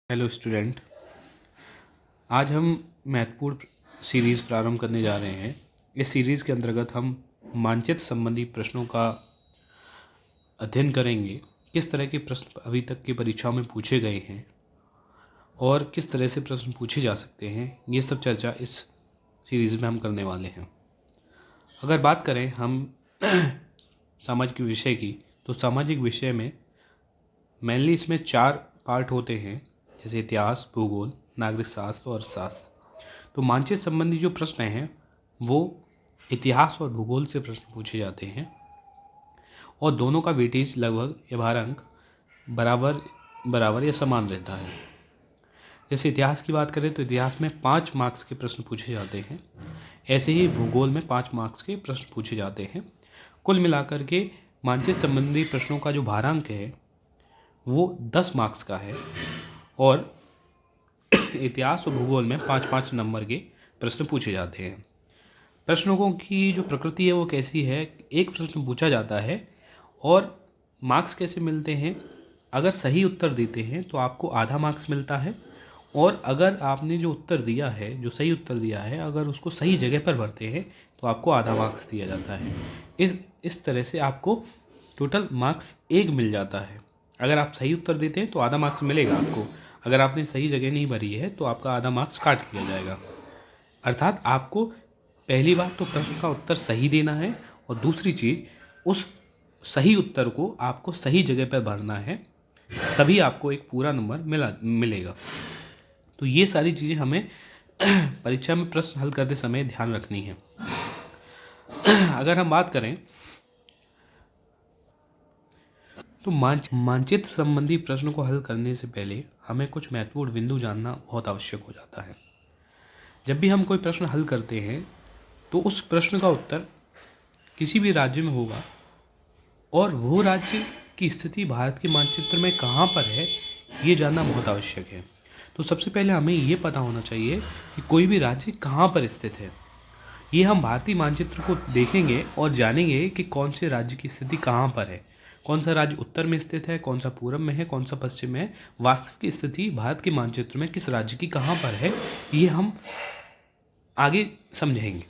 Hello student, आज हम महत्वपूर्ण सीरीज़ प्रारंभ करने जा रहे हैं। इस सीरीज़ के अंतर्गत हम मानचित्र संबंधी प्रश्नों का अध्ययन करेंगे। किस तरह के प्रश्न अभी तक की परीक्षाओं में पूछे गए हैं और किस तरह से प्रश्न पूछे जा सकते हैं, ये सब चर्चा इस सीरीज़ में हम करने वाले हैं। अगर बात करें हम सामाजिक विषय की, तो सामाजिक विषय में मेनली इसमें 4 पार्ट होते हैं, जैसे इतिहास, भूगोल, नागरिक शास्त्र और अर्थशास्त्र। तो मानचित्र संबंधी जो प्रश्न हैं वो इतिहास और भूगोल से प्रश्न पूछे जाते हैं और दोनों का वेटेज लगभग या भारांक बराबर या समान रहता है। जैसे इतिहास की बात करें तो इतिहास में 5 मार्क्स के प्रश्न पूछे जाते हैं, ऐसे ही भूगोल में 5 मार्क्स के प्रश्न पूछे जाते हैं। कुल मिलाकर के मानचित्र संबंधी प्रश्नों का जो भारांक है वो 10 मार्क्स का है और इतिहास और भूगोल में 5-5 नंबर के प्रश्न पूछे जाते हैं। प्रश्नों की जो प्रकृति है वो कैसी है, एक प्रश्न पूछा जाता है और मार्क्स कैसे मिलते हैं। अगर सही उत्तर देते हैं तो आपको आधा मार्क्स मिलता है और अगर आपने जो उत्तर दिया है, जो सही उत्तर दिया है, अगर उसको सही जगह पर भरते हैं तो आपको आधा मार्क्स दिया जाता है। इस तरह से आपको टोटल मार्क्स 1 मिल जाता है। अगर आप सही उत्तर देते हैं तो आधा मार्क्स मिलेगा आपको, अगर आपने सही जगह नहीं भरी है तो आपका आधा मार्क्स काट लिया जाएगा। अर्थात आपको पहली बात तो प्रश्न का उत्तर सही देना है और दूसरी चीज़ उस सही उत्तर को आपको सही जगह पर भरना है, तभी आपको एक पूरा नंबर मिलेगा। तो ये सारी चीज़ें हमें परीक्षा में प्रश्न हल करते समय ध्यान रखनी है। अगर हम बात करें तो मानचित्र संबंधी प्रश्नों को हल करने से पहले हमें कुछ महत्वपूर्ण बिंदु जानना बहुत आवश्यक हो जाता है। जब भी हम कोई प्रश्न हल करते हैं तो उस प्रश्न का उत्तर किसी भी राज्य में होगा और वो राज्य की स्थिति भारत के मानचित्र में कहाँ पर है, ये जानना बहुत आवश्यक है। तो सबसे पहले हमें ये पता होना चाहिए कि कोई भी राज्य कहाँ पर स्थित है। ये हम भारतीय मानचित्र को देखेंगे और जानेंगे कि कौन से राज्य की स्थिति कहाँ पर है, कौन सा राज्य उत्तर में स्थित है, कौन सा पूर्व में है, कौन सा पश्चिम में है। वास्तविक स्थिति भारत के मानचित्र में किस राज्य की कहाँ पर है, ये हम आगे समझेंगे।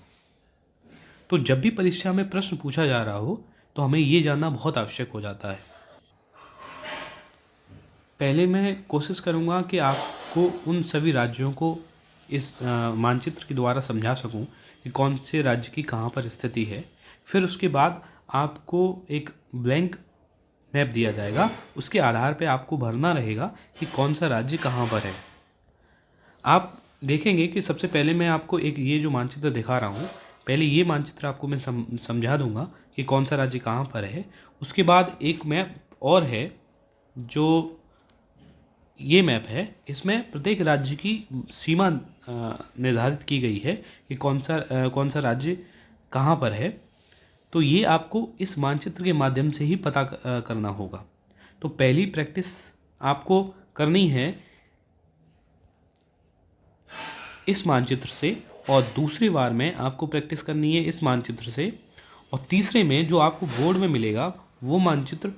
तो जब भी परीक्षा में प्रश्न पूछा जा रहा हो तो हमें ये जानना बहुत आवश्यक हो जाता है। पहले मैं कोशिश करूँगा कि आपको उन सभी राज्यों को इस मानचित्र के द्वारा समझा सकूँ कि कौन से राज्य की कहाँ पर स्थिति है। फिर उसके बाद आपको एक ब्लैंक मैप दिया जाएगा, उसके आधार पर आपको भरना रहेगा कि कौन सा राज्य कहाँ पर है। आप देखेंगे कि सबसे पहले मैं आपको एक ये जो मानचित्र दिखा रहा हूँ, पहले ये मानचित्र आपको मैं समझा दूंगा कि कौन सा राज्य कहाँ पर है। उसके बाद एक मैप और है, जो ये मैप है, इसमें प्रत्येक राज्य की सीमा निर्धारित की गई है कि कौन सा राज्य कहाँ पर है। तो ये आपको इस मानचित्र के माध्यम से ही पता करना होगा। तो पहली प्रैक्टिस आपको करनी है इस मानचित्र से और दूसरी बार में आपको प्रैक्टिस करनी है इस मानचित्र से और तीसरे में जो आपको बोर्ड में मिलेगा वो मानचित्र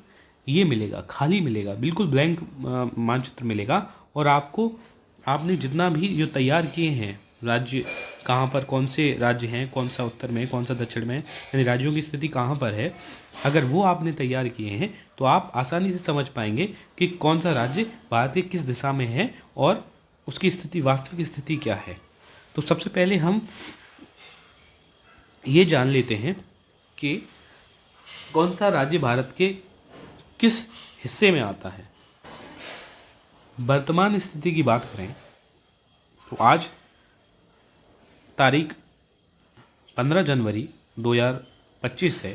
ये मिलेगा, खाली मिलेगा, बिल्कुल ब्लैंक मानचित्र मिलेगा। और आपने जितना भी जो तैयार किए हैं राज्य, कहाँ पर कौन से राज्य हैं, कौन सा उत्तर में, कौन सा दक्षिण में, यानी राज्यों की स्थिति कहाँ पर है, अगर वो आपने तैयार किए हैं तो आप आसानी से समझ पाएंगे कि कौन सा राज्य भारत के किस दिशा में है और उसकी स्थिति, वास्तविक स्थिति क्या है। तो सबसे पहले हम ये जान लेते हैं कि कौन सा राज्य भारत के किस हिस्से में आता है। वर्तमान स्थिति की बात करें तो आज तारीख 15 जनवरी 2025 है।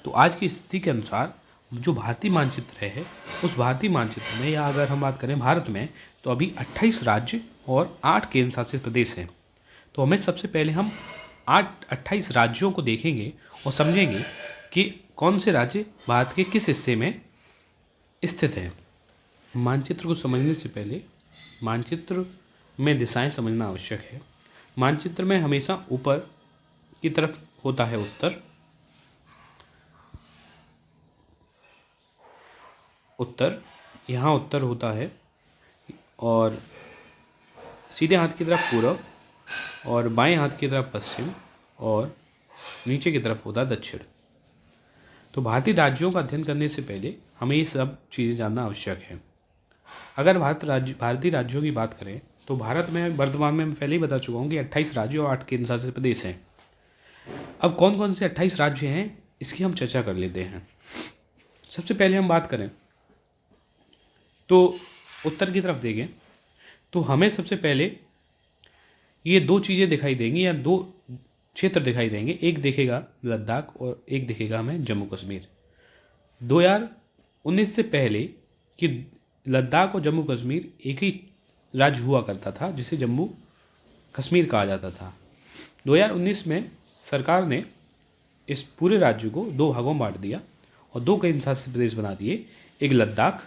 तो आज की स्थिति के अनुसार जो भारतीय मानचित्र है, उस भारतीय मानचित्र में, या अगर हम बात करें भारत में, तो अभी 28 राज्य और 8 केंद्र शासित प्रदेश हैं। तो हमें सबसे पहले हम 28 राज्यों को देखेंगे और समझेंगे कि कौन से राज्य भारत के किस हिस्से में स्थित है। मानचित्र को समझने से पहले मानचित्र में दिशाएं समझना आवश्यक है। मानचित्र में हमेशा ऊपर की तरफ होता है उत्तर, यहाँ उत्तर होता है और सीधे हाथ की तरफ पूर्व और बाएं हाथ की तरफ पश्चिम और नीचे की तरफ होता दक्षिण। तो भारतीय राज्यों का अध्ययन करने से पहले हमें ये सब चीज़ें जानना आवश्यक है। अगर भारतीय राज्यों की बात करें तो भारत में वर्तमान में मैं पहले ही बता चुका हूँ कि 28 राज्य और 8 केंद्र शासित प्रदेश हैं। अब कौन कौन से 28 राज्य हैं इसकी हम चर्चा कर लेते हैं। सबसे पहले हम बात करें तो उत्तर की तरफ देखें तो हमें सबसे पहले ये दो चीज़ें दिखाई देंगी या दो क्षेत्र दिखाई देंगे। एक दिखेगा लद्दाख और एक दिखेगा हमें जम्मू कश्मीर। 2019 से पहले कि लद्दाख और जम्मू कश्मीर एक ही राज्य हुआ करता था जिसे जम्मू कश्मीर कहा जाता था। 2019 में सरकार ने इस पूरे राज्य को दो भागों में बांट दिया और दो केंद्र शासित प्रदेश बना दिए, एक लद्दाख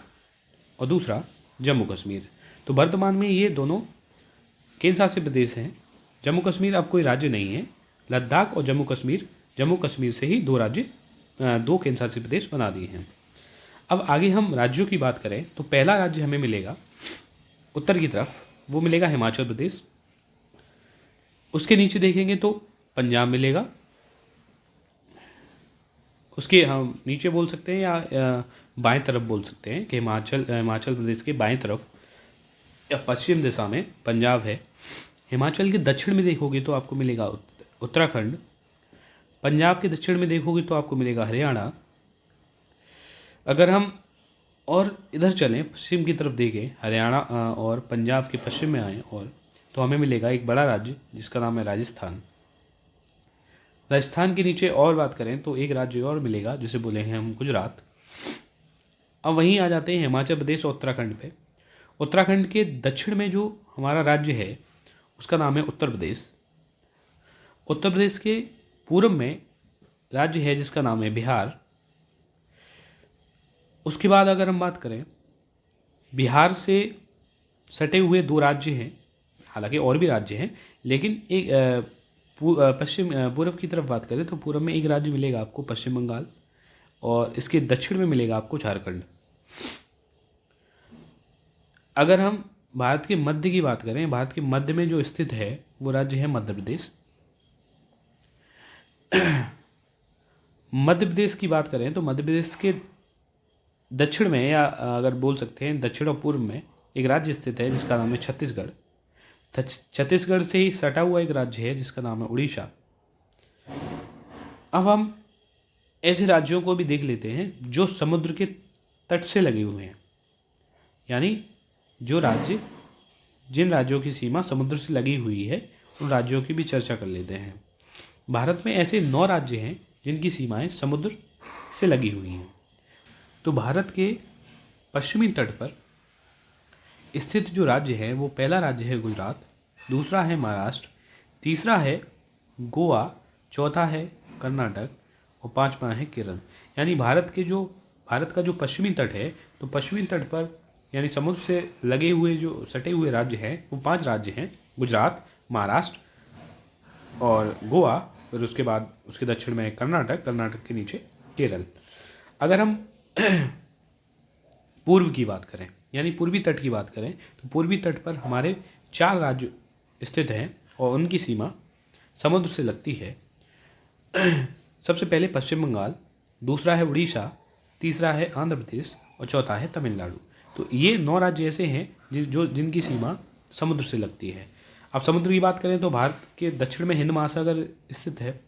और दूसरा जम्मू कश्मीर। तो वर्तमान में ये दोनों केंद्र शासित प्रदेश हैं। जम्मू कश्मीर अब कोई राज्य नहीं है। लद्दाख और जम्मू कश्मीर से ही दो केंद्र शासित प्रदेश बना दिए हैं। अब आगे हम राज्यों की बात करें तो पहला राज्य हमें मिलेगा उत्तर की तरफ, वो मिलेगा हिमाचल प्रदेश। उसके नीचे देखेंगे तो पंजाब मिलेगा। उसके हम नीचे बोल सकते हैं या बाएं तरफ बोल सकते हैं कि हिमाचल प्रदेश के बाएं तरफ या पश्चिम दिशा में पंजाब है। हिमाचल के दक्षिण में देखोगे तो आपको मिलेगा उत्तराखंड। पंजाब के दक्षिण में देखोगे तो आपको मिलेगा हरियाणा। अगर हम और इधर चलें पश्चिम की तरफ देखें, हरियाणा और पंजाब के पश्चिम में आएँ और तो हमें मिलेगा एक बड़ा राज्य जिसका नाम है राजस्थान। राजस्थान के नीचे और बात करें तो एक राज्य और मिलेगा जिसे बोले हैं हम गुजरात। अब वहीं आ जाते हैं हिमाचल प्रदेश और उत्तराखंड पे। उत्तराखंड के दक्षिण में जो हमारा राज्य है उसका नाम है उत्तर प्रदेश। उत्तर प्रदेश के पूर्व में राज्य है जिसका नाम है बिहार। उसके बाद अगर हम बात करें बिहार से सटे हुए दो राज्य हैं, हालांकि और भी राज्य हैं लेकिन एक पूर्व की तरफ बात करें तो पूर्व में एक राज्य मिलेगा आपको पश्चिम बंगाल और इसके दक्षिण में मिलेगा आपको झारखंड। अगर हम भारत के मध्य की बात करें, भारत के मध्य में जो स्थित है वो राज्य है मध्य प्रदेश। मध्य प्रदेश की बात करें तो मध्य प्रदेश के दक्षिण में या अगर बोल सकते हैं दक्षिण और पूर्व में एक राज्य स्थित है जिसका नाम है छत्तीसगढ़। छत्तीसगढ़ से ही सटा हुआ एक राज्य है जिसका नाम है उड़ीसा। अब हम ऐसे राज्यों को भी देख लेते हैं जो समुद्र के तट से लगे हुए हैं, यानी जिन राज्यों की सीमा समुद्र से लगी हुई है उन राज्यों की भी चर्चा कर लेते हैं। भारत में ऐसे 9 राज्य हैं जिनकी सीमाएं समुद्र से लगी हुई हैं। तो भारत के पश्चिमी तट पर स्थित जो राज्य है वो पहला राज्य है गुजरात, दूसरा है महाराष्ट्र, तीसरा है गोवा, चौथा है कर्नाटक और पांचवा है केरल। यानी भारत का जो पश्चिमी तट है तो पश्चिमी तट पर यानी समुद्र से लगे हुए जो सटे हुए राज्य हैं वो 5 राज्य हैं, गुजरात, महाराष्ट्र और गोवा। फिर उसके बाद उसके दक्षिण में कर्नाटक के नीचे केरल। अगर हम पूर्व की बात करें यानी पूर्वी तट की बात करें तो पूर्वी तट पर हमारे 4 राज्य स्थित हैं और उनकी सीमा समुद्र से लगती है। सबसे पहले पश्चिम बंगाल, दूसरा है उड़ीसा, तीसरा है आंध्र प्रदेश और चौथा है तमिलनाडु। तो ये 9 राज्य ऐसे हैं जिनकी सीमा समुद्र से लगती है। अब समुद्र की बात करें तो भारत के दक्षिण में हिंद महासागर स्थित है।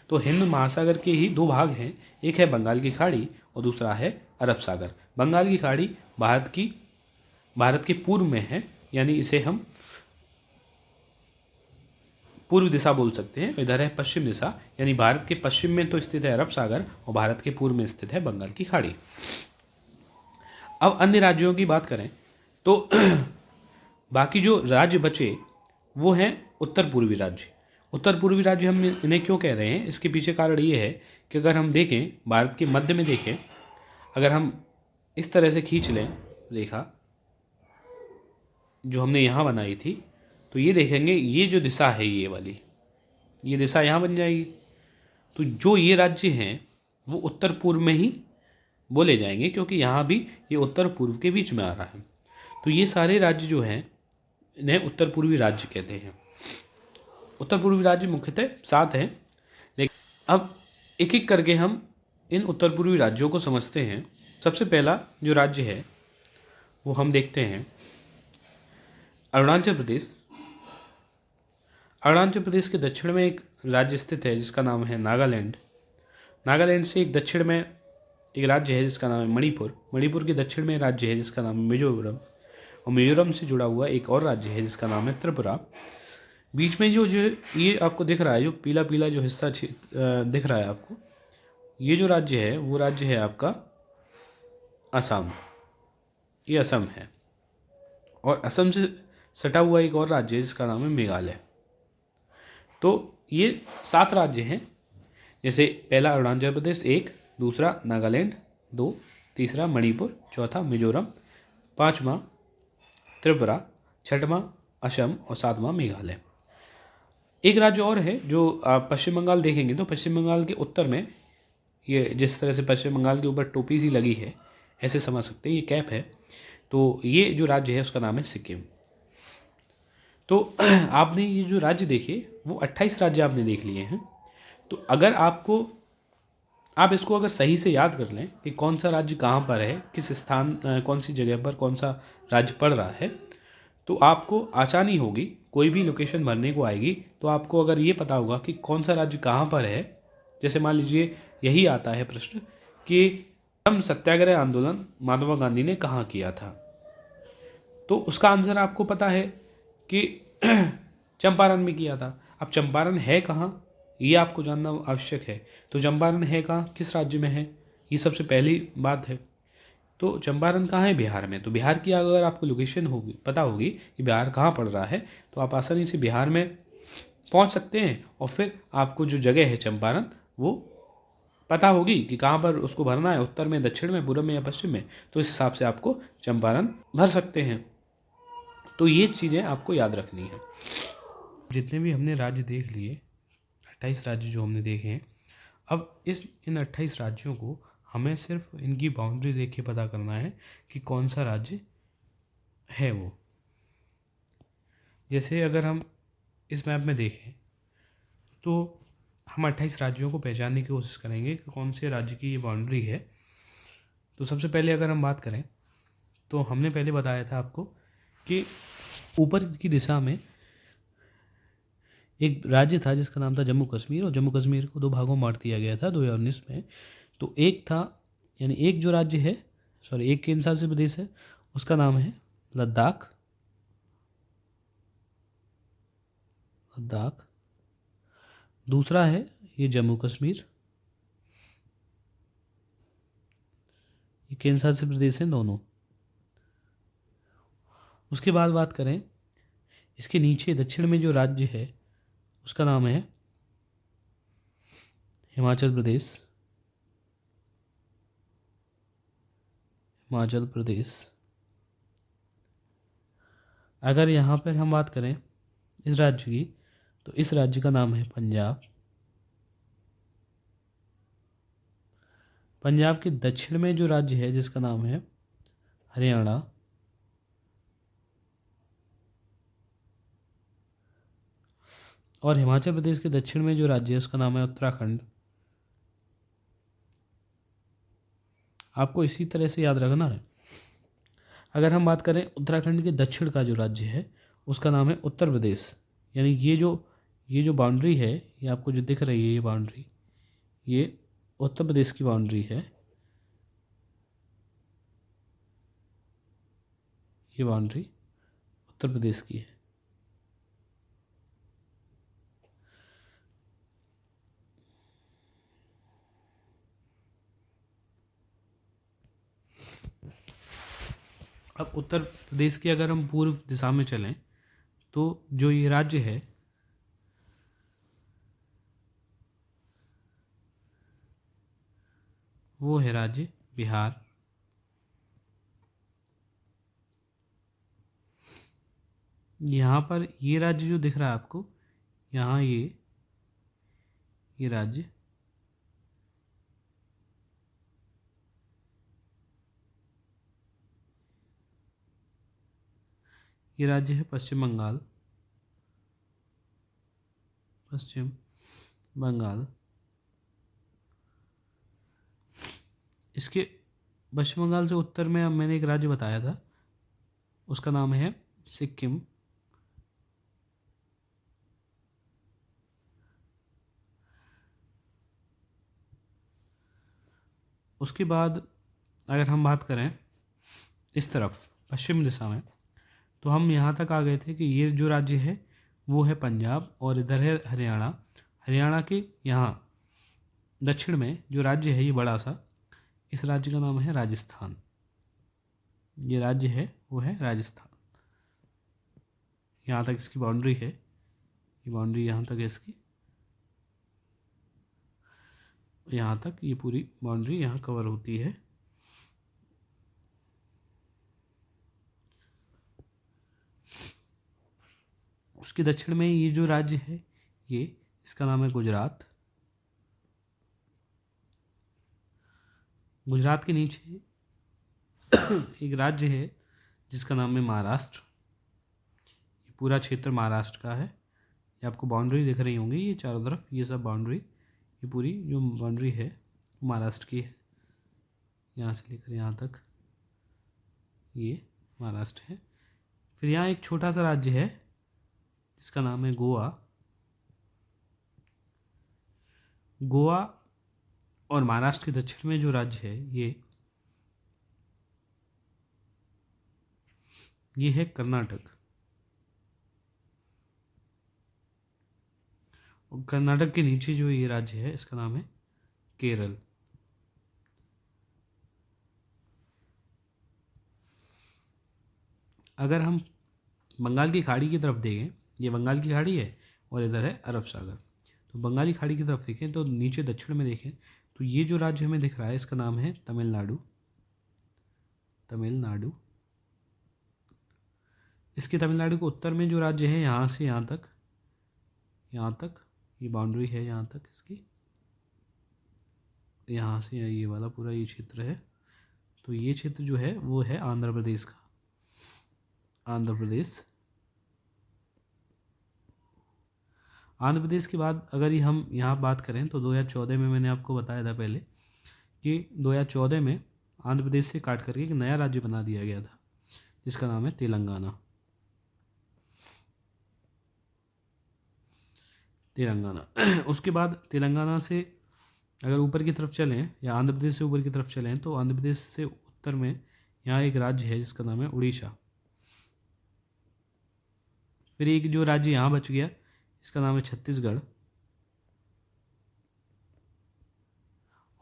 तो हिंद महासागर के ही 2 भाग हैं, एक है बंगाल की खाड़ी और दूसरा है अरब सागर। बंगाल की खाड़ी भारत के पूर्व में है, यानी इसे हम पूर्व दिशा बोल सकते हैं। इधर है पश्चिम दिशा, यानी भारत के पश्चिम में तो स्थित है अरब सागर और भारत के पूर्व में स्थित है बंगाल की खाड़ी। अब अन्य राज्यों की बात करें तो बाकी जो राज्य बचे वो हैं उत्तर पूर्वी राज्य। उत्तर पूर्वी राज्य हम इन्हें क्यों कह रहे हैं, इसके पीछे कारण ये है कि अगर हम देखें भारत के मध्य में देखें, अगर हम इस तरह से खींच लें रेखा जो हमने यहाँ बनाई थी, तो ये देखेंगे ये जो दिशा है ये वाली, ये दिशा यहाँ बन जाएगी। तो जो ये राज्य हैं वो उत्तर पूर्व में ही बोले जाएंगे क्योंकि यहाँ भी ये उत्तर पूर्व के बीच में आ रहा है। तो ये सारे राज्य जो हैं इन्हें उत्तर पूर्वी राज्य कहते हैं। उत्तर पूर्वी राज्य मुख्यतः 7 हैं, लेकिन अब एक एक करके हम इन उत्तर पूर्वी राज्यों को समझते हैं। सबसे पहला जो राज्य है वो हम देखते हैं अरुणाचल प्रदेश। अरुणाचल प्रदेश के दक्षिण में एक राज्य स्थित है जिसका नाम है नागालैंड। नागालैंड से एक दक्षिण में एक राज्य है जिसका नाम है मणिपुर। मणिपुर के दक्षिण में राज्य है जिसका नाम है मिजोरम, और मिजोरम से जुड़ा हुआ एक और राज्य है जिसका नाम है त्रिपुरा। बीच में जो जो ये आपको दिख रहा है, जो पीला पीला जो हिस्सा दिख रहा है आपको, ये जो राज्य है वो राज्य है आपका असम। ये असम है, और असम से सटा हुआ एक और राज्य है जिसका नाम है मेघालय। तो ये 7 राज्य हैं। जैसे पहला अरुणाचल प्रदेश 1, दूसरा नागालैंड 2, तीसरा मणिपुर, चौथा मिजोरम, पाँचवा त्रिपुरा, छठवां असम और सातवां मेघालय। एक राज्य और है जो आप पश्चिम बंगाल देखेंगे तो पश्चिम बंगाल के उत्तर में, ये जिस तरह से पश्चिम बंगाल के ऊपर टोपी सी लगी है ऐसे समझ सकते हैं, ये कैप है। तो ये जो राज्य है उसका नाम है सिक्किम। तो आपने ये जो राज्य देखे वो 28 राज्य आपने देख लिए हैं। तो अगर आप इसको अगर सही से याद कर लें कि कौन सा राज्य कहाँ पर है, किस स्थान कौन सी जगह पर कौन सा राज्य पड़ रहा है, तो आपको आसानी होगी। कोई भी लोकेशन भरने को आएगी तो आपको अगर ये पता होगा कि कौन सा राज्य कहाँ पर है। जैसे मान लीजिए यही आता है प्रश्न कि सत्याग्रह आंदोलन महात्मा गांधी ने कहाँ किया था, तो उसका आंसर आपको पता है कि चंपारण में किया था। अब चंपारण है कहाँ, ये आपको जानना आवश्यक है। तो चंपारण है कहाँ, किस राज्य में है, ये सबसे पहली बात है। तो चंपारण कहाँ है, बिहार में। तो बिहार की अगर आपको लोकेशन होगी, पता होगी कि बिहार कहाँ पड़ रहा है, तो आप आसानी से बिहार में पहुँच सकते हैं। और फिर आपको जो जगह है चंपारण वो पता होगी कि कहाँ पर उसको भरना है, उत्तर में, दक्षिण में, पूर्व में या पश्चिम में। तो इस हिसाब से आपको चंपारण भर सकते हैं। तो ये चीज़ें आपको याद रखनी है। जितने भी हमने राज्य देख लिए, 28 राज्य जो हमने देखे हैं, अब इन 28 राज्यों को हमें सिर्फ इनकी बाउंड्री देख के पता करना है कि कौन सा राज्य है वो। जैसे अगर हम इस मैप में देखें तो हम 28 राज्यों को पहचानने की कोशिश करेंगे कि कौन से राज्य की ये बाउंड्री है। तो सबसे पहले अगर हम बात करें तो हमने पहले बताया था आपको कि ऊपर की दिशा में एक राज्य था जिसका नाम था जम्मू कश्मीर, और जम्मू कश्मीर को 2 भागों में बांट दिया गया था 2019 में। तो एक था, यानी एक जो राज्य है, एक केंद्र शासित प्रदेश है, उसका नाम है लद्दाख। दूसरा है ये जम्मू कश्मीर, ये केंद्र शासित प्रदेश हैं दोनों। उसके बाद बात करें, इसके नीचे दक्षिण में जो राज्य है उसका नाम है हिमाचल प्रदेश। अगर यहाँ पर हम बात करें इस राज्य की, तो इस राज्य का नाम है पंजाब। पंजाब के दक्षिण में जो राज्य है जिसका नाम है हरियाणा। और हिमाचल प्रदेश के दक्षिण में जो राज्य है उसका नाम है उत्तराखंड। आपको इसी तरह से याद रखना है। अगर हम बात करें उत्तराखंड के दक्षिण का जो राज्य है उसका नाम है उत्तर प्रदेश। यानी ये जो बाउंड्री है, ये आपको जो दिख रही है, ये बाउंड्री, ये उत्तर प्रदेश की बाउंड्री है। ये बाउंड्री उत्तर प्रदेश की है। अब उत्तर प्रदेश की अगर हम पूर्व दिशा में चलें तो जो ये राज्य है वो है राज्य बिहार। यहाँ पर ये राज्य जो दिख रहा है आपको, यहाँ ये राज्य ये राज्य है पश्चिम बंगाल। पश्चिम बंगाल। इसके पश्चिम बंगाल से उत्तर में अब मैंने एक राज्य बताया था, उसका नाम है सिक्किम। उसके बाद अगर हम बात करें इस तरफ पश्चिम दिशा में, तो हम यहाँ तक आ गए थे कि ये जो राज्य है वो है पंजाब, और इधर है हरियाणा। हरियाणा के यहाँ दक्षिण में जो राज्य है ये बड़ा सा, इस राज्य का नाम है राजस्थान। ये राज्य है वो है राजस्थान। यहाँ तक इसकी बाउंड्री है, ये बाउंड्री यहाँ तक है इसकी, यहाँ तक ये पूरी बाउंड्री यहाँ कवर होती है। उसके दक्षिण में ये जो राज्य है ये, इसका नाम है गुजरात। गुजरात के नीचे एक राज्य है जिसका नाम है महाराष्ट्र। ये पूरा क्षेत्र महाराष्ट्र का है। ये आपको बाउंड्री दिख रही होंगी, ये चारों तरफ ये सब बाउंड्री, ये पूरी जो बाउंड्री है महाराष्ट्र की है। यहाँ से लेकर यहाँ तक ये महाराष्ट्र है। फिर यहाँ एक छोटा सा राज्य है जिसका नाम है गोवा। गोवा और महाराष्ट्र के दक्षिण में जो राज्य है ये है कर्नाटक। और कर्नाटक के नीचे जो ये राज्य है इसका नाम है केरल। अगर हम बंगाल की खाड़ी की तरफ देखें, ये बंगाल की खाड़ी है और इधर है अरब सागर, तो बंगाली खाड़ी की तरफ देखें तो नीचे दक्षिण में देखें तो ये जो राज्य हमें दिख रहा है इसका नाम है तमिलनाडु। तमिलनाडु। इसके तमिलनाडु के उत्तर में जो राज्य है यहाँ से यहाँ तक ये बाउंड्री है, यहाँ तक इसकी, यहाँ से ये वाला पूरा ये क्षेत्र है। तो ये क्षेत्र जो है वो है आंध्र प्रदेश का। आंध्र प्रदेश। आंध्र प्रदेश के बाद अगर हम यहाँ बात करें तो 2014 में मैंने आपको बताया था पहले कि 2014 में आंध्र प्रदेश से काट करके एक नया राज्य बना दिया गया था जिसका नाम है तेलंगाना। तेलंगाना। उसके बाद तेलंगाना से अगर ऊपर की तरफ चलें या आंध्र प्रदेश से ऊपर की तरफ चलें तो आंध्र प्रदेश से उत्तर में यहाँ एक राज्य है जिसका नाम है उड़ीसा। फिर एक जो राज्य यहाँ बच गया इसका नाम है छत्तीसगढ़,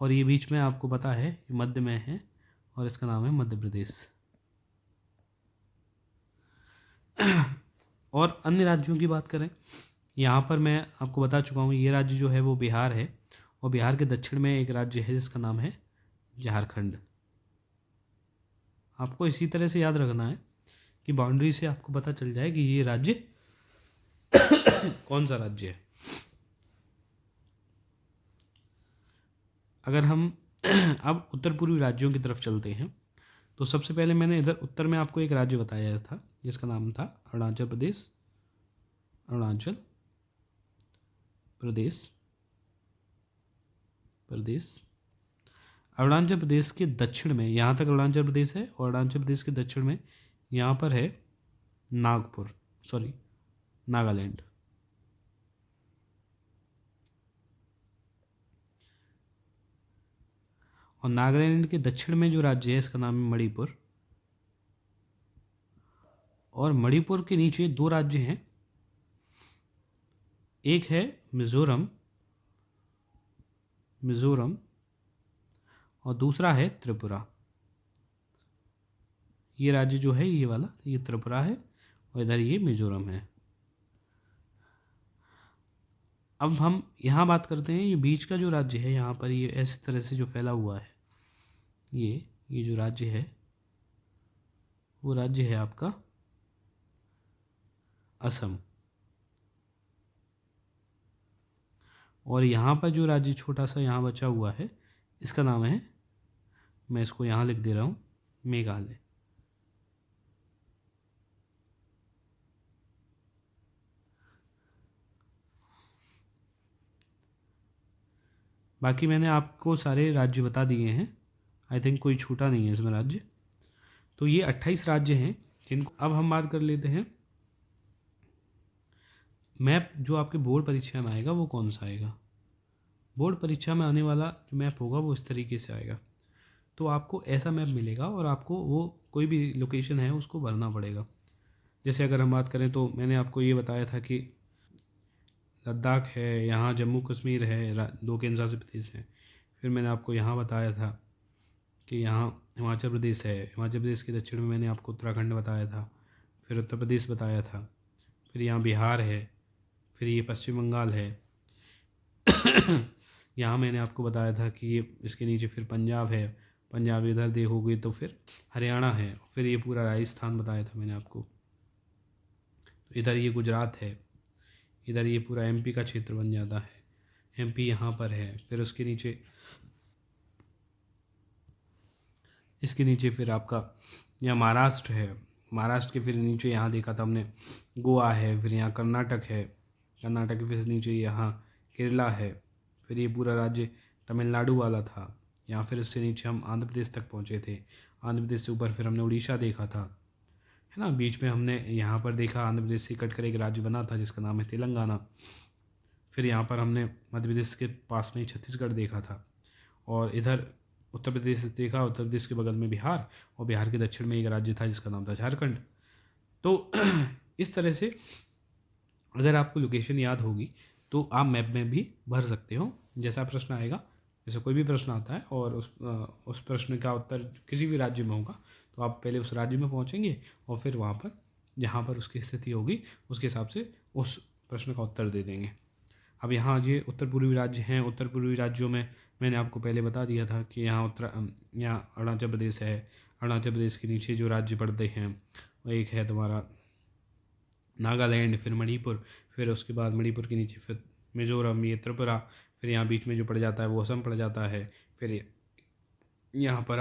और ये बीच में आपको पता है ये मध्य में है और इसका नाम है मध्य प्रदेश। और अन्य राज्यों की बात करें, यहाँ पर मैं आपको बता चुका हूँ ये राज्य जो है वो बिहार है, और बिहार के दक्षिण में एक राज्य है जिसका नाम है झारखंड। आपको इसी तरह से याद रखना है कि बाउंड्री से आपको पता चल जाए कि ये राज्य कौन सा राज्य है। अगर हम अब उत्तर पूर्वी राज्यों की तरफ चलते हैं तो सबसे पहले मैंने इधर उत्तर में आपको एक राज्य बताया था जिसका नाम था अरुणाचल प्रदेश। अरुणाचल प्रदेश। अरुणाचल प्रदेश के दक्षिण में यहाँ तक अरुणाचल प्रदेश है, और अरुणाचल प्रदेश के दक्षिण में यहाँ पर है नागालैंड। और नागालैंड के दक्षिण में जो राज्य है इसका नाम है मणिपुर। और मणिपुर के नीचे दो राज्य हैं, एक है मिजोरम और दूसरा है त्रिपुरा। ये राज्य जो है ये वाला ये त्रिपुरा है और इधर ये मिजोरम है। अब हम यहाँ बात करते हैं ये बीच का जो राज्य है, यहाँ पर ये इस तरह से जो फैला हुआ है ये जो राज्य है वो राज्य है आपका असम। और यहाँ पर जो राज्य छोटा सा यहाँ बचा हुआ है इसका नाम है, मैं इसको यहाँ लिख दे रहा हूँ, मेघालय। बाकी मैंने आपको सारे राज्य बता दिए हैं, आई थिंक कोई छूटा नहीं है इसमें राज्य। तो ये 28 राज्य हैं जिनको अब हम बात कर लेते हैं मैप जो आपके बोर्ड परीक्षा में आएगा वो कौन सा आएगा। बोर्ड परीक्षा में आने वाला जो मैप होगा वो इस तरीके से आएगा। तो आपको ऐसा मैप मिलेगा और आपको वो कोई भी लोकेशन है उसको भरना पड़ेगा। जैसे अगर हम बात करें तो मैंने आपको ये बताया था कि लद्दाख है, यहाँ जम्मू कश्मीर है, 2 केंद्र शासित प्रदेश हैं। फिर मैंने आपको यहाँ बताया था कि यहाँ हिमाचल प्रदेश है, हिमाचल प्रदेश के दक्षिण में मैंने आपको उत्तराखंड बताया था, फिर उत्तर प्रदेश बताया था, फिर यहाँ बिहार है, फिर ये पश्चिम बंगाल है यहाँ मैंने आपको बताया था कि ये इसके नीचे फिर पंजाब है, पंजाब इधर देखोगे तो फिर हरियाणा है, फिर ये पूरा राजस्थान बताया था मैंने आपको, तो इधर ये गुजरात है, इधर ये पूरा एमपी का क्षेत्र बन जाता है, एमपी यहाँ पर है, फिर उसके नीचे इसके नीचे फिर आपका यहाँ महाराष्ट्र है, महाराष्ट्र के फिर नीचे यहाँ देखा था हमने गोवा है, फिर यहाँ कर्नाटक है, कर्नाटक के फिर नीचे यहाँ केरला है, फिर ये पूरा राज्य तमिलनाडु वाला था, यहाँ फिर इससे नीचे हम आंध्र प्रदेश तक पहुँचे थे, आंध्र प्रदेश से ऊपर फिर हमने उड़ीसा देखा था, है ना। बीच में हमने यहाँ पर देखा आंध्र प्रदेश से कट कर एक राज्य बना था जिसका नाम है तेलंगाना। फिर यहाँ पर हमने मध्य प्रदेश के पास में ही छत्तीसगढ़ देखा था, और इधर उत्तर प्रदेश देखा, उत्तर प्रदेश के बगल में बिहार, और बिहार के दक्षिण में एक राज्य था जिसका नाम था झारखंड। तो इस तरह से अगर आपको लोकेशन याद होगी तो आप मैप में भी भर सकते हो। जैसा प्रश्न आएगा, जैसे कोई भी प्रश्न आता है और उस प्रश्न का उत्तर किसी भी राज्य में होगा तो आप पहले उस राज्य में पहुंचेंगे और फिर वहाँ पर जहाँ पर उसकी स्थिति होगी उसके हिसाब से उस प्रश्न का उत्तर दे देंगे। अब यहाँ ये उत्तर पूर्वी राज्य हैं, उत्तर पूर्वी राज्यों में मैंने आपको पहले बता दिया था कि यहाँ यहाँ अरुणाचल प्रदेश है, अरुणाचल प्रदेश के नीचे जो राज्य पड़ते हैं वो एक है तुम्हारा नागालैंड, फिर मणिपुर, फिर उसके बाद मणिपुर के नीचे फिर मिजोरम, ये त्रिपुरा, फिर यहाँ बीच में जो पड़ जाता है वो असम पड़ जाता है, फिर यहाँ पर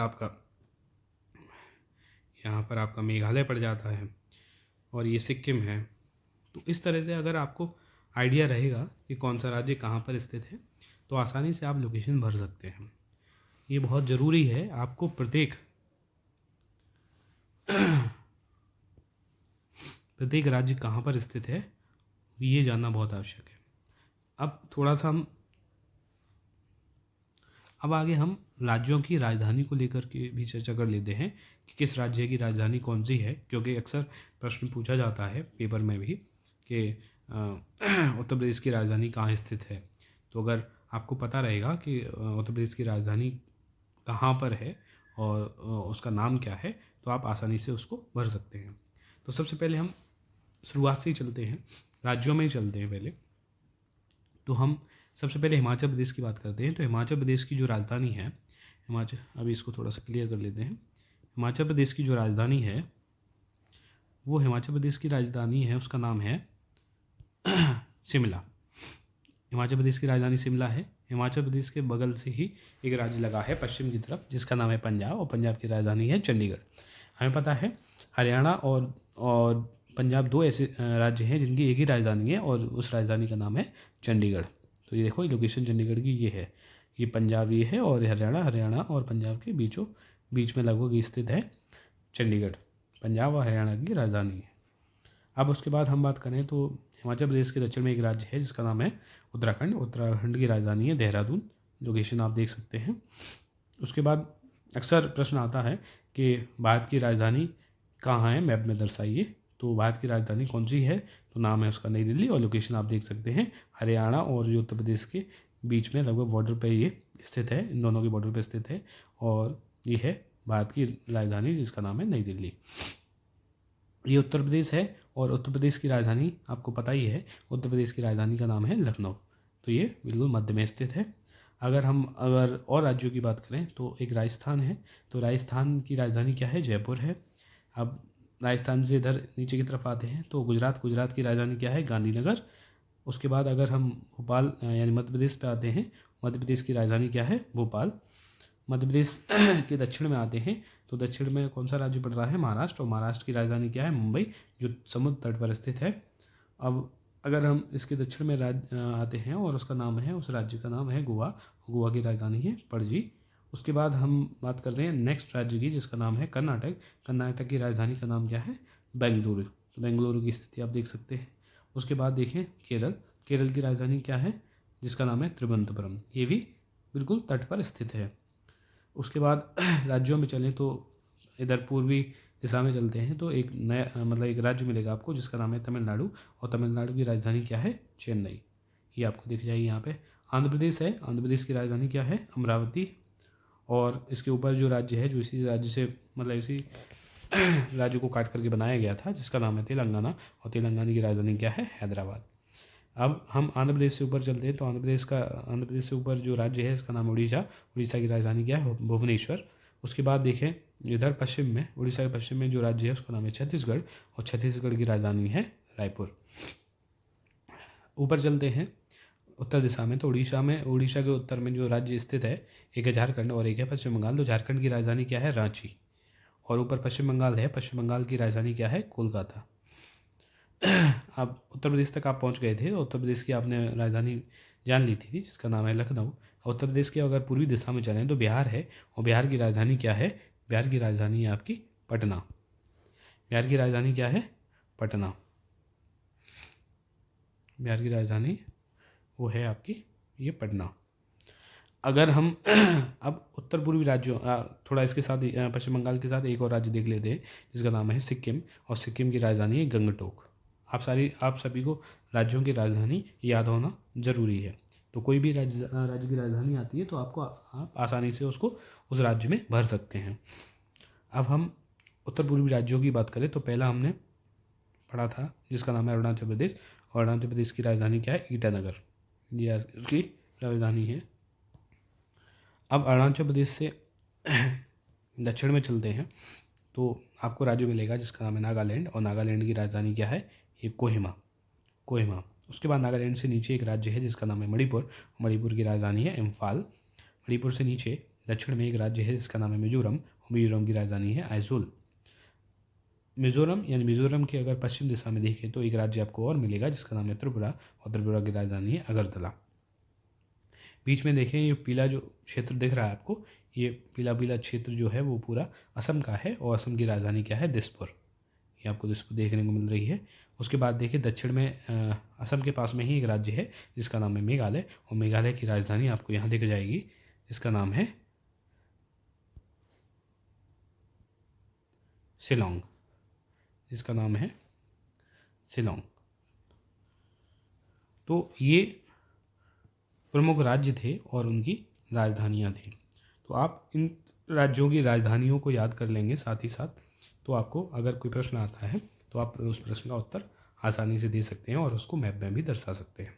आपका मेघालय पड़ जाता है, और ये सिक्किम है। तो इस तरह से अगर आपको आइडिया रहेगा कि कौन सा राज्य कहाँ पर स्थित है तो आसानी से आप लोकेशन भर सकते हैं। ये बहुत ज़रूरी है, आपको प्रत्येक राज्य कहाँ पर स्थित है ये जानना बहुत आवश्यक है। अब आगे हम राज्यों की राजधानी को लेकर के भी चर्चा कर लेते हैं कि किस राज्य की राजधानी कौन सी है, क्योंकि अक्सर प्रश्न पूछा जाता है पेपर में भी कि उत्तर प्रदेश की राजधानी कहाँ स्थित है। तो अगर आपको पता रहेगा कि उत्तर प्रदेश की राजधानी कहाँ पर है और उसका नाम क्या है तो आप आसानी से उसको भर सकते हैं। तो सबसे पहले हम शुरुआत से ही चलते हैं, राज्यों में ही चलते हैं पहले। तो हम सबसे पहले हिमाचल प्रदेश की बात करते हैं। तो हिमाचल प्रदेश की जो राजधानी है, अभी इसको थोड़ा सा क्लियर कर लेते हैं। हिमाचल प्रदेश की जो राजधानी है वो हिमाचल प्रदेश की राजधानी है, उसका नाम है शिमला। हिमाचल प्रदेश की राजधानी शिमला है। हिमाचल प्रदेश के बगल से ही एक राज्य लगा है पश्चिम की तरफ जिसका नाम है पंजाब, और पंजाब की राजधानी है चंडीगढ़। हमें पता है हरियाणा और पंजाब 2 ऐसे राज्य हैं जिनकी एक ही राजधानी है और उस राजधानी का नाम है चंडीगढ़। तो ये देखो लोकेशन चंडीगढ़ की ये है, ये पंजाब ये है, और हरियाणा और पंजाब के बीच में लगभग स्थित है चंडीगढ़। पंजाब और हरियाणा की राजधानी है। अब उसके बाद हम बात करें तो हिमाचल प्रदेश के दक्षिण में एक राज्य है जिसका नाम है उत्तराखंड। उत्तराखंड की राजधानी है देहरादून, लोकेशन आप देख सकते हैं। उसके बाद अक्सर प्रश्न आता है कि भारत की राजधानी कहाँ है, मैप में दर्शाइए। तो भारत की राजधानी कौन सी है, तो नाम है उसका नई दिल्ली, और लोकेशन आप देख सकते हैं हरियाणा और उत्तर प्रदेश के बीच में लगभग बॉर्डर पर ये स्थित है, इन दोनों के बॉर्डर पर स्थित है, और ये है भारत की राजधानी जिसका नाम है नई दिल्ली। ये उत्तर प्रदेश है, और उत्तर प्रदेश की राजधानी आपको पता ही है, उत्तर प्रदेश की राजधानी का नाम है लखनऊ। तो ये बिल्कुल मध्य में स्थित है। अगर और राज्यों की बात करें तो एक राजस्थान है। तो राजस्थान की राजधानी क्या है, जयपुर है। अब राजस्थान से इधर नीचे की तरफ आते हैं तो गुजरात की राजधानी क्या है, गांधीनगर। उसके बाद अगर हम भोपाल यानी मध्य प्रदेश पे आते हैं, मध्य प्रदेश की राजधानी क्या है, भोपाल। मध्य प्रदेश के दक्षिण में आते हैं तो दक्षिण में कौन सा राज्य पड़ रहा है, महाराष्ट्र, और महाराष्ट्र की राजधानी क्या है, मुंबई, जो समुद्र तट पर स्थित है। अब अगर हम इसके दक्षिण में आते हैं और उस राज्य का नाम है गोवा। गोवा की राजधानी है पणजी। उसके बाद हम बात करते हैं नेक्स्ट राज्य की, जिसका नाम है कर्नाटक। कर्नाटक की राजधानी का नाम क्या है? बेंगलुरु। तो बेंगलुरु की स्थिति आप देख सकते हैं। उसके बाद देखें केरल। केरल की राजधानी क्या है? जिसका नाम है त्रिवंतपुरम। ये भी बिल्कुल तट पर स्थित है। उसके बाद राज्यों में चलें तो इधर पूर्वी दिशा में चलते हैं तो एक नया मतलब एक राज्य मिलेगा आपको जिसका नाम है तमिलनाडु। और तमिलनाडु की राजधानी क्या है? चेन्नई। ये आपको दिख जाएगी यहाँ पे। आंध्र प्रदेश है। आंध्र प्रदेश की राजधानी क्या है? अमरावती। और इसके ऊपर जो राज्य है, जो इसी राज्य से मतलब इसी राज्य को काट करके बनाया गया था, जिसका नाम है तेलंगाना। और तेलंगाना की राजधानी क्या है? हैदराबाद। अब हम आंध्र प्रदेश से ऊपर चलते हैं तो आंध्र प्रदेश से ऊपर जो राज्य है इसका नाम उड़ीसा। उड़ीसा की राजधानी क्या है? भुवनेश्वर। उसके बाद देखें इधर पश्चिम में, उड़ीसा के पश्चिम में जो राज्य है उसका नाम है छत्तीसगढ़। और छत्तीसगढ़ की राजधानी है रायपुर। ऊपर चलते हैं उत्तर दिशा में तो उड़ीसा के उत्तर में जो राज्य स्थित है, एक है झारखंड और एक है पश्चिम बंगाल। तो झारखंड की राजधानी क्या है? रांची। और ऊपर पश्चिम बंगाल है। पश्चिम बंगाल की राजधानी क्या है? कोलकाता। अब उत्तर प्रदेश तक आप पहुंच गए थे तो उत्तर प्रदेश की आपने राजधानी जान ली थी जिसका नाम है लखनऊ। उत्तर प्रदेश की अगर पूर्वी दिशा में चलें तो बिहार है। और बिहार की राजधानी क्या है? बिहार की राजधानी है आपकी पटना। बिहार की राजधानी क्या है? पटना। बिहार की राजधानी वो है आपकी ये पटना। अगर हम अब उत्तर पूर्वी राज्यों थोड़ा इसके साथ पश्चिम बंगाल के साथ एक और राज्य देख लेते हैं जिसका नाम है सिक्किम। और सिक्किम की राजधानी है गंगटोक। आप सभी को राज्यों की राजधानी याद होना ज़रूरी है। तो कोई भी राज्य की राजधानी आती है तो आप आसानी से उसको उस राज्य में भर सकते हैं। अब हम उत्तर पूर्वी राज्यों की बात करें तो पहला हमने पढ़ा था जिसका नाम है अरुणाचल प्रदेश। और अरुणाचल प्रदेश की राजधानी क्या है? ईटानगर। ये उसकी राजधानी है। अब अरुणाचल प्रदेश से दक्षिण में चलते हैं तो आपको राज्य मिलेगा जिसका नाम है नागालैंड। और नागालैंड की राजधानी क्या है? ये कोहिमा। उसके बाद नागालैंड से नीचे एक राज्य है जिसका नाम है मणिपुर। मणिपुर की राजधानी है इम्फाल। मणिपुर से नीचे दक्षिण में एक राज्य है जिसका नाम है मिजोरम। मिजोरम की राजधानी है आइजोल। मिजोरम की अगर पश्चिम दिशा में देखें तो एक राज्य आपको और मिलेगा जिसका नाम है त्रिपुरा। और त्रिपुरा की राजधानी है अगरतला। बीच में देखें ये पीला जो क्षेत्र दिख रहा है आपको, ये पीला क्षेत्र जो है वो पूरा असम का है। और असम की राजधानी क्या है? दिसपुर। ये आपको दिसपुर देखने को मिल रही है। उसके बाद देखिए दक्षिण में असम के पास में ही एक राज्य है जिसका नाम है मेघालय। और मेघालय की राजधानी आपको यहाँ दिख जाएगी जिसका नाम है शिलोंग। जिसका नाम है शिलोंग। तो ये प्रमुख राज्य थे और उनकी राजधानियाँ थी। तो आप इन राज्यों की राजधानियों को याद कर लेंगे साथ ही साथ, तो आपको अगर कोई प्रश्न आता है तो आप उस प्रश्न का उत्तर आसानी से दे सकते हैं और उसको मैप में भी दर्शा सकते हैं।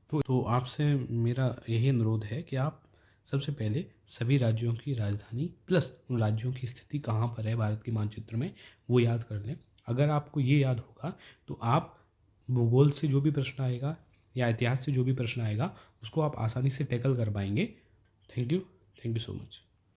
तो आपसे मेरा यही अनुरोध है कि आप सबसे पहले सभी राज्यों की राजधानी प्लस उन राज्यों की स्थिति कहाँ पर है भारत के मानचित्र में वो याद कर लें। अगर आपको ये याद होगा तो आप भूगोल से जो भी प्रश्न आएगा या इतिहास से जो भी प्रश्न आएगा उसको आप आसानी से टैकल कर पाएंगे। Thank you so much.